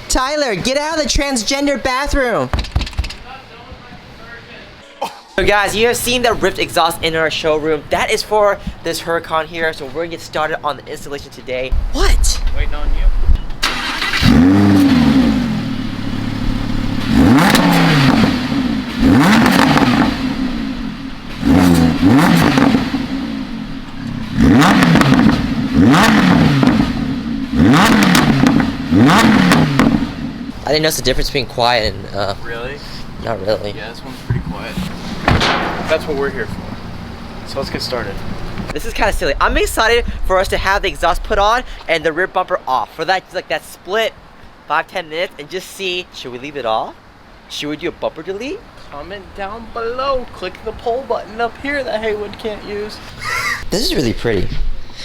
Tyler, get out of the transgender bathroom. So guys, you have seen the Ryft exhaust in our showroom. That is for this Huracan here. So we're gonna get started on the installation today. What? Waiting on you. I didn't notice the difference between quiet and Really? not really. Yeah, this one's pretty quiet. That's what we're here for. So let's get started. This is kind of silly. I'm excited for us to have the exhaust put on and the rear bumper off. For that, like that split 5-10 minutes and just see, should we leave it off? Should we do a bumper delete? Comment down below. Click the poll button up here that Haywood can't use. This is really pretty.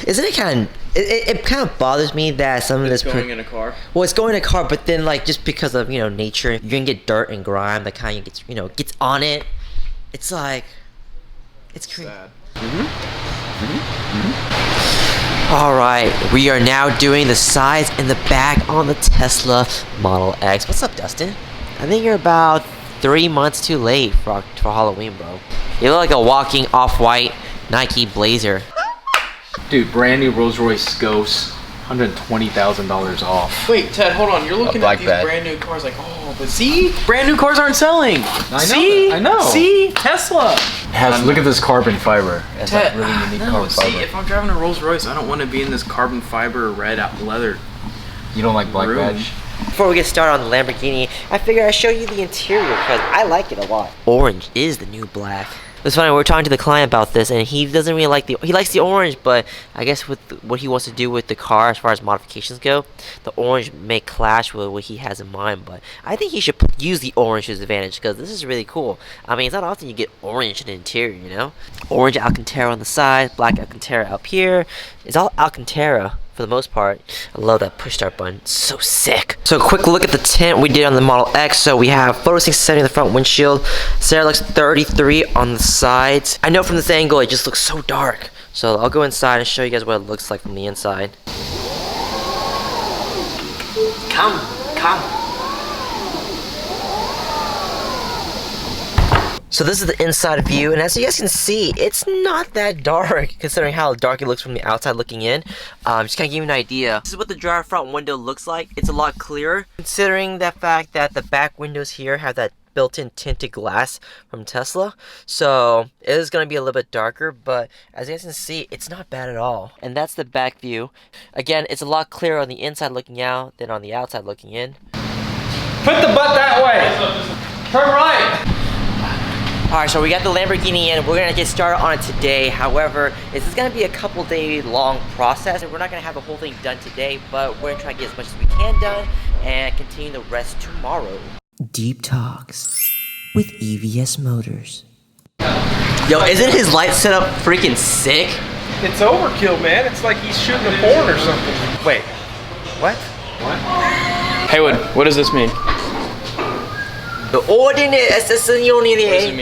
Isn't it kind of, it kind of bothers me that some of this going in a car. Well, it's going in a car, but then like just because of, you know, nature, you're gonna get dirt and grime that kind of gets, you know, gets on it. It's like, it's crazy. All right, we are now doing the sides and the back on the Tesla Model X. What's up, Dustin? I think you're about 3 months too late for Halloween, bro. You look like a walking off-white Nike blazer. Dude, brand new Rolls Royce Ghost, $120,000 off. Wait, Ted, hold on. You're looking at these brand new cars like, oh, but see? Brand new cars aren't selling. I know. See? Tesla. Look at this carbon fiber. It's Ted, really unique carbon fiber. See, if I'm driving a Rolls Royce, I don't want to be in this carbon fiber red leather. You don't like black badge? Before we get started on the Lamborghini, I figured I'd show you the interior because I like it a lot. Orange is the new black. It's funny, we're talking to the client about this and he doesn't really like he likes the orange, but I guess with what he wants to do with the car as far as modifications go, the orange may clash with what he has in mind, but I think he should use the orange to his advantage because this is really cool. I mean, it's not often you get orange in the interior, you know? Orange Alcantara on the side, black Alcantara up here. It's all Alcantara for the most part. I love that push start button, it's so sick. So a quick look at the tint we did on the Model X. So we have photo sync 70 on the front windshield, Cerilux 33 on the sides. I know from this angle it just looks so dark, so I'll go inside and show you guys what it looks like from the inside. Come. So this is the inside view, and as you guys can see, it's not that dark considering how dark it looks from the outside looking in. Just kind of give you an idea. This is what the driver front window looks like. It's a lot clearer considering the fact that the back windows here have that built-in tinted glass from Tesla. So it is going to be a little bit darker, but as you guys can see, it's not bad at all. And that's the back view. Again, it's a lot clearer on the inside looking out than on the outside looking in. Put the butt that way. Turn right. Alright, so we got the Lamborghini in. We're gonna get started on it today. However, this is gonna be a couple day long process. We're not gonna have the whole thing done today, but we're gonna try to get as much as we can done and continue the rest tomorrow. Deep Talks with EVS Motors. Yo, isn't his light setup freaking sick? It's overkill, man. It's like he's shooting a porn or something. Wait, what? Haywood, what does this mean? The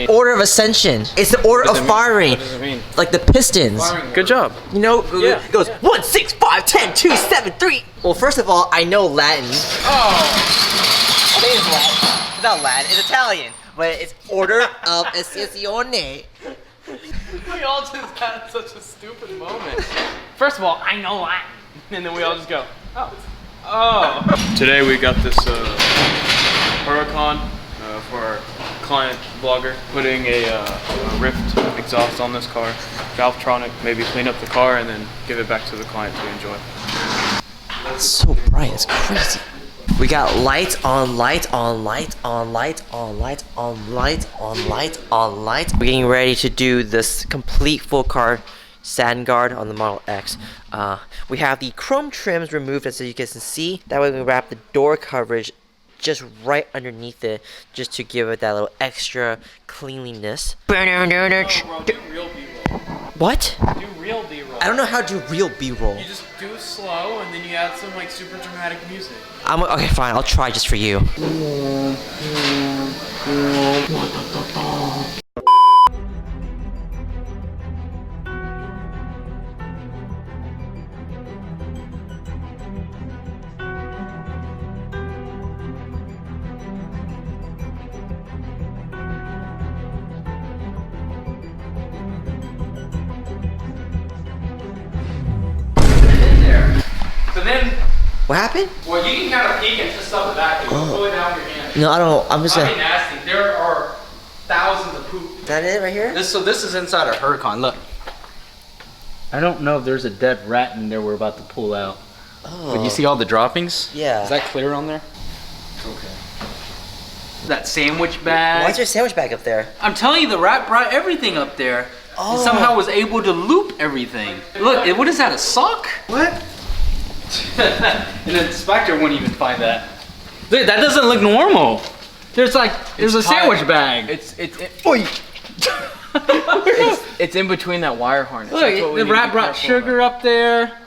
Order of Ascension. It's the order of firing. What does it mean? Like the pistons. Good job. You know, Yeah. it goes 1, 6, 5, 10, 2, 7, 3. Well, first of all, I know Latin. Oh. I think it's Latin. It's not Latin, it's Italian. But it's Order of Ascensione. We all just had such a stupid moment. First of all, I know Latin. And then we all just go, oh. Today we got this Huracan. For our client vlogger, putting a Ryft exhaust on this car, Valvetronic, maybe clean up the car and then give it back to the client to enjoy. It's so bright, it's crazy. We got lights on lights on lights on lights on lights on lights on lights on lights. We're getting ready to do this complete full car Satin guard on the Model X. We have the chrome trims removed as you guys can see. That way we wrap the door coverage just right underneath it, just to give it that little extra cleanliness. No, bro, do real B-roll. What? Do real B-roll. I don't know how to do real B-roll. You just do slow and then you add some like super dramatic music. Okay, fine, I'll try just for you. then. What happened? Well, you can kind of peek and just stuff the back and pull it down with your hand. No, I don't. I'm just Fucking gonna. nasty. There are thousands of poop. Is that it right here? This is inside a Huracan. Look. I don't know if there's a dead rat in there we're about to pull out. Oh. But you see all the droppings? Yeah. Is that clear on there? Okay. That sandwich bag. Why is there a sandwich bag up there? I'm telling you, the rat brought everything up there. Oh. And somehow was able to loop everything. Look, what is that, a sock? What? An inspector wouldn't even find that. Look, that doesn't look normal. There's a sandwich bag. It's in between that wire harness. Look, the rat brought sugar up there.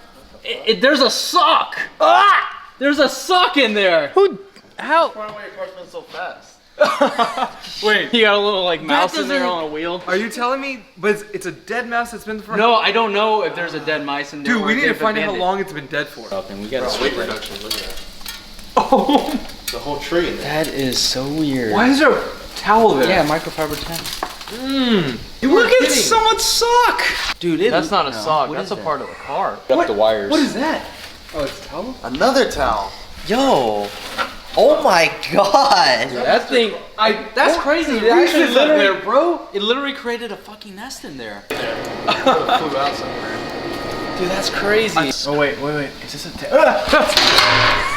There's a sock. Ah! There's a sock in there. How? Why your car's been so fast? Wait, you got a little mouse in there on a wheel? Are you telling me? But it's a dead mouse that's been for. No, I don't know if there's a dead mice in there. Dude, we need to find out how long it's been dead for. And we got weight reduction. Look at that. Oh, The whole tree in there. that is so weird. Why is there a towel there? Yeah, microfiber towel. Look at someone's sock. Dude, that's not a sock. What That's is a that? part of the car. What? The wires. What is that? Oh, it's a towel. Another towel. Yo. Oh my god. That thing, that's crazy. It actually literally, bro. It literally created a fucking nest in there. Flew out somewhere. Dude, that's crazy. Oh wait. Is this a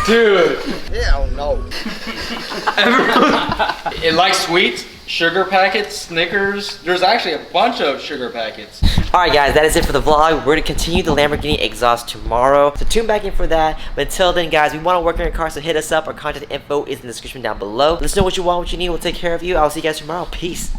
Dude, Hell no. it likes sweets, sugar packets, Snickers. There's actually a bunch of sugar packets. Alright guys, that is it for the vlog. We're gonna continue the Lamborghini exhaust tomorrow. So tune back in for that. But until then guys, we want to work on your car, so hit us up. Our contact info is in the description down below. Let us know what you want, what you need. We'll take care of you. I'll see you guys tomorrow. Peace.